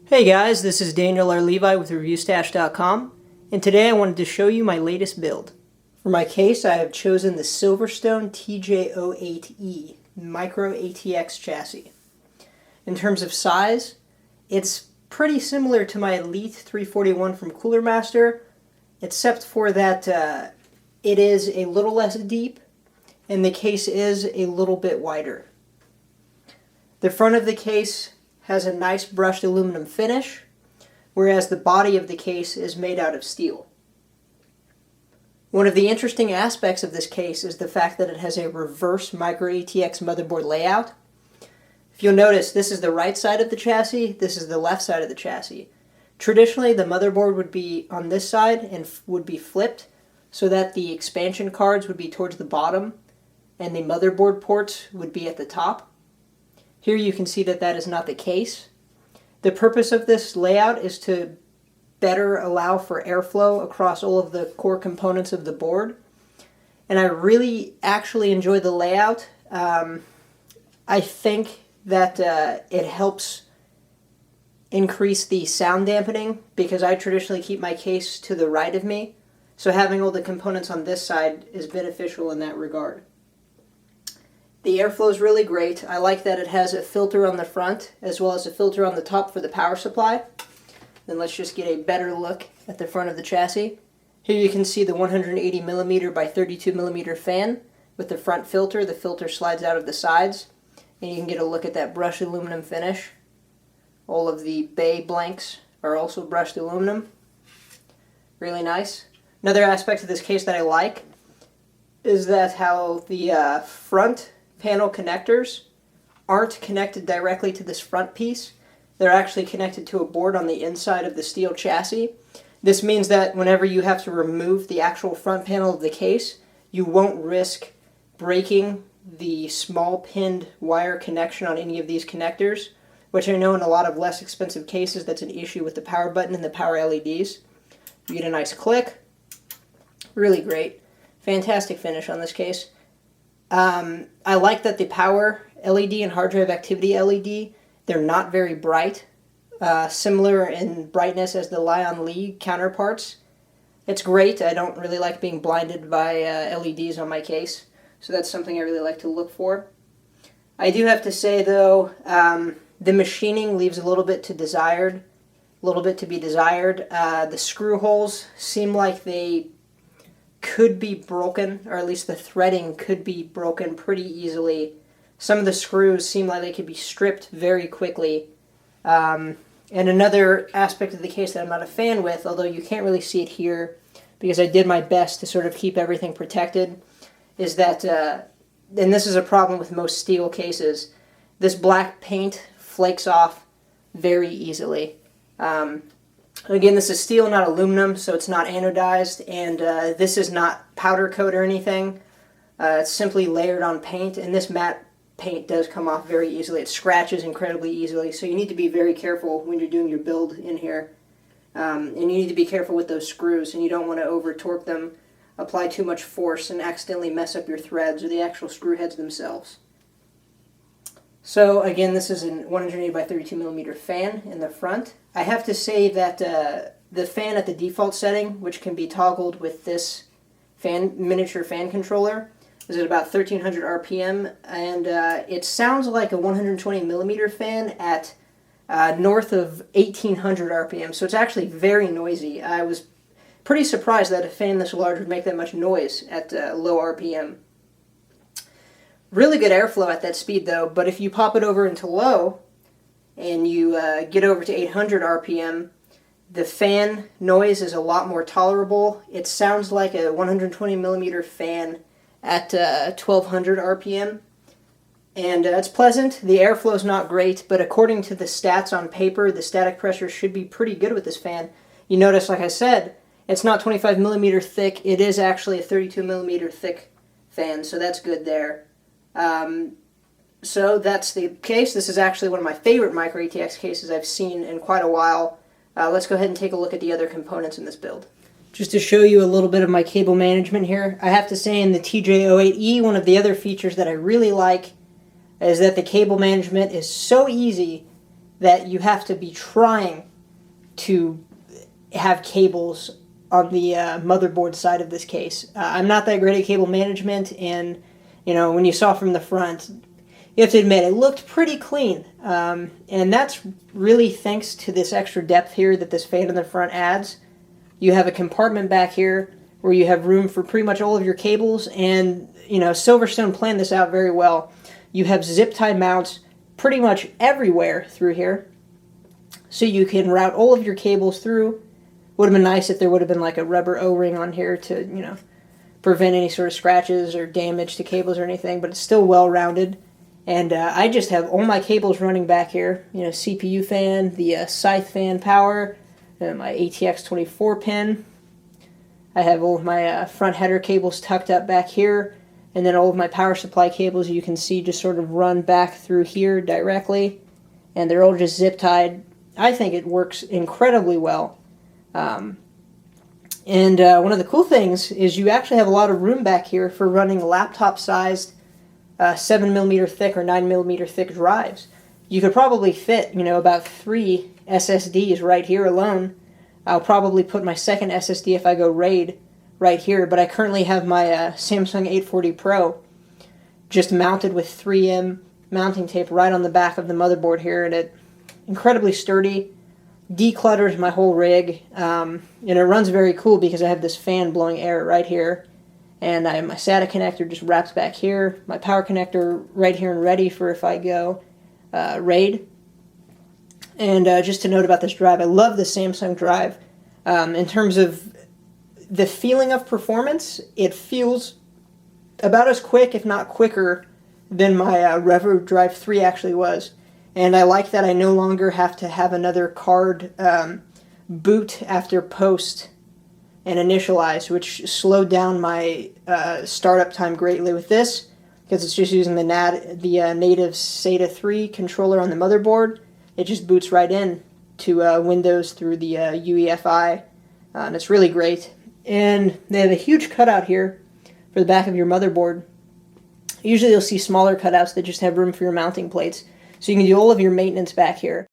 Hey guys, this is Daniel R. Levi with ReviewStash.com, and today I wanted to show you my latest build. For my case, I have chosen the Silverstone TJ08-E Micro ATX chassis. In terms of size, it's pretty similar to my Elite 341 from Cooler Master, except for that it is a little less deep, and the case is a little bit wider. The front of the case has a nice brushed aluminum finish, whereas the body of the case is made out of steel. One of the interesting aspects of this case is the fact that it has a reverse Micro ATX motherboard layout. If you'll notice, this is the right side of the chassis, this is the left side of the chassis. Traditionally, the motherboard would be on this side and would be flipped so that the expansion cards would be towards the bottom and the motherboard ports would be at the top. Here you can see that that is not the case. The purpose of this layout is to better allow for airflow across all of the core components of the board. And I really actually enjoy the layout. I think that it helps increase the sound dampening because I traditionally keep my case to the right of me. So having all the components on this side is beneficial in that regard. The airflow is really great. I like that it has a filter on the front as well as a filter on the top for the power supply. Then let's just get a better look at the front of the chassis. Here you can see the 180mm by 32mm fan with the front filter. The filter slides out of the sides and you can get a look at that brushed aluminum finish. All of the bay blanks are also brushed aluminum. Really nice. Another aspect of this case that I like is that how the front panel connectors aren't connected directly to this front piece. They're actually connected to a board on the inside of the steel chassis. This means that whenever you have to remove the actual front panel of the case, you won't risk breaking the small pinned wire connection on any of these connectors, which I know in a lot of less expensive cases that's an issue with the power button and the power LEDs. You get a nice click. Really great. Fantastic finish on this case. I like that the power LED and hard drive activity LED, they're not very bright, similar in brightness as the Lion Lee counterparts. It's great. I don't really like being blinded by LEDs on my case, so that's something I really like to look for. I do have to say though, the machining leaves a little bit to be desired. The screw holes seem like they could be broken, or at least the threading could be broken pretty easily. Some of the screws seem like they could be stripped very quickly. And another aspect of the case that I'm not a fan with, although you can't really see it here because I did my best to sort of keep everything protected, is that, and this is a problem with most steel cases, this black paint flakes off very easily. Again, this is steel, not aluminum, so it's not anodized, and this is not powder coat or anything. It's simply layered on paint, and this matte paint does come off very easily. It scratches incredibly easily, so you need to be very careful when you're doing your build in here. And you need to be careful with those screws, and you don't want to over-torque them, apply too much force, and accidentally mess up your threads or the actual screw heads themselves. So again, this is a 180 by 32mm fan in the front. I have to say that the fan at the default setting, which can be toggled with this miniature fan controller, is at about 1300 RPM, and it sounds like a 120mm fan at north of 1800 RPM, so it's actually very noisy. I was pretty surprised that a fan this large would make that much noise at low RPM. Really good airflow at that speed though, but if you pop it over into low and you get over to 800 RPM, the fan noise is a lot more tolerable. It sounds like a 120mm fan at 1200 RPM, and it's pleasant. The airflow is not great, but according to the stats on paper, the static pressure should be pretty good with this fan. You notice, like I said, it's not 25mm thick. It is actually a 32mm thick fan, so that's good there. So that's the case. This is actually one of my favorite Micro ATX cases I've seen in quite a while. Let's go ahead and take a look at the other components in this build. Just to show you a little bit of my cable management here, I have to say in the TJ08-E, one of the other features that I really like is that the cable management is so easy that you have to be trying to have cables on the motherboard side of this case. I'm not that great at cable management, and when you saw from the front, you have to admit it looked pretty clean, and that's really thanks to this extra depth here that this fan in the front adds. You have a compartment back here where you have room for pretty much all of your cables, and Silverstone planned this out very well. You have zip tie mounts pretty much everywhere through here, so you can route all of your cables through. Would have been nice if there would have been like a rubber O-ring on here to prevent any sort of scratches or damage to cables or anything, but it's still well rounded. And I just have all my cables running back here. CPU fan, the scythe fan power, my ATX 24 pin. I have all of my front header cables tucked up back here, and then all of my power supply cables you can see just sort of run back through here directly, and they're all just zip tied. I think it works incredibly well. One of the cool things is you actually have a lot of room back here for running laptop-sized 7mm thick or 9mm thick drives. You could probably fit, about 3 SSDs right here alone. I'll probably put my second SSD if I go RAID right here, but I currently have my Samsung 840 Pro just mounted with 3M mounting tape right on the back of the motherboard here, and it's incredibly sturdy. Declutters my whole rig, and it runs very cool because I have this fan blowing air right here, and I have my SATA connector just wrapped back here, my power connector right here and ready for if I go RAID. And just to note about this drive, I love the Samsung drive. In terms of the feeling of performance, it feels about as quick, if not quicker, than my Revo Drive 3 actually was. And I like that I no longer have to have another card boot after post and initialize, which slowed down my startup time greatly with this, because it's just using the native SATA 3 controller on the motherboard. It just boots right in to Windows through the UEFI, and it's really great. And they have a huge cutout here for the back of your motherboard. Usually you'll see smaller cutouts that just have room for your mounting plates. So you can do all of your maintenance back here.